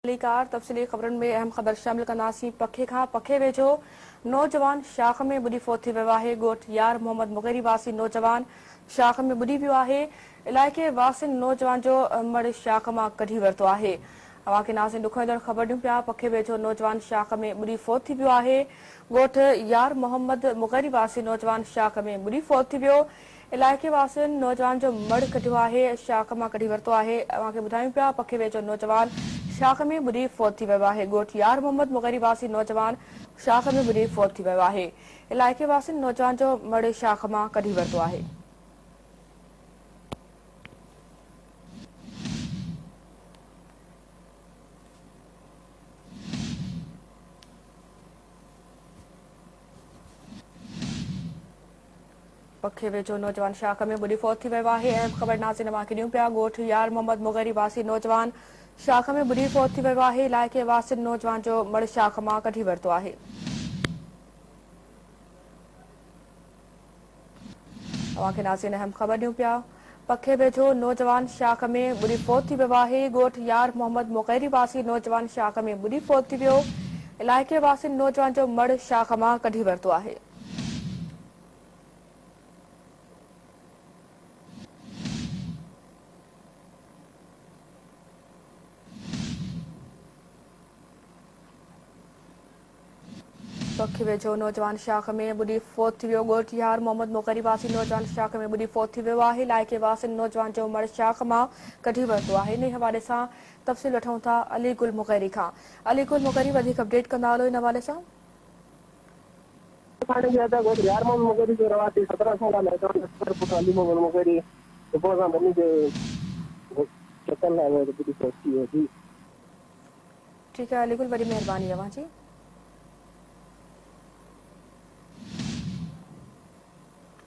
तफ़सीली ख़बरुनि में अहम ख़बर शामिल कंदासीं। पखे खां पखे वेझो नौजवान शाख में बुॾी फोत थी वियो आहे। ॻोठु यार मोहम्मद मुग़ैरी वासी नौजवान शाख में बुॾी वियो आहे। इलाइक़े वासियुनि नौजवान जो मड़ शाख मां कढी वरितो आहे। अवांखे नाज़रीन ॾुखोईंदड़ ख़बर ॾियूं पिया। पखे वेझो नौजवान शाख में बुॾी फोत थी वियो आहे। ॻोठु यार मोहम्मद मुग़ैरी वासी नौजवान शाख में बुॾी फोत थी वियो। इलाइक़े वासियुनि नौजवान जो मड़ कढियो आहे, शाख मां कढी वरितो आहे। अवांखे ॿुधायूं पिया पखे वेझो नौजवान शाख में बुॾी फोत थी वियो आहे। ॻोठु यार मोहम्मद मुग़ैरी वासी नौजवान शाख में बुॾी फोत थी वियो आहे। इलाइक़े वासियुनि नौजवान जो मड़ शाख मां कढी वरितो आहे। पखे वेझो नौजवान शाख में बुॾी फोत थी वियो आहे। अहम ख़बर नाज़रीन अवांखे ॾियूं पिया। ॻोठु यार मोहम्मद मुग़ैरी वासी नौजवान शाख में बुॾी फोत थी वियो आहे। इलाइक़े वासियुनि नौजवान जो मड़ शाख मां कढी वरितो आहे। अवांखे नाज़रीन अहम ख़बर ॾियूं पिया। पखे वेझो नौजवान शाख में बुॾी फोत थी वियो आहे। ॻोठु यार मोहम्मद मुग़ैरी वासी नौजवान शाख में बुॾी फोत थी वियो। इलाइक़े वासियुनि नौजवान जो मड़ शाख मां कढी वरितो आहे। पखे वेझो नौजवान शाख में बुॾी फोत थी वियो। ॻोठु यार मोहम्मद मुग़ैरी वासी नौजवान शाख में बुॾी फोत थी वियो आहे। इलाइक़े वासियुनि नौजवान जो मड़ शाख मां कढी वरितो आहे। इन हवाले सां तफ़सील वठूं था अली गुल मुग़ैरी खां। अली गुल मुग़ैरी वधीक अपडेट कंदा हलो इन हवाले सां। यार मोहम्मद मुग़ैरी जो रवासी 17 साल पुट अली मोहम्मद मुग़ैरी सुबुह सां मम्मी जे चक्कर लाइ बुॾी फोत थी वियो। ठीकु आहे अली गुल, वॾी महिरबानी अव्हां जी।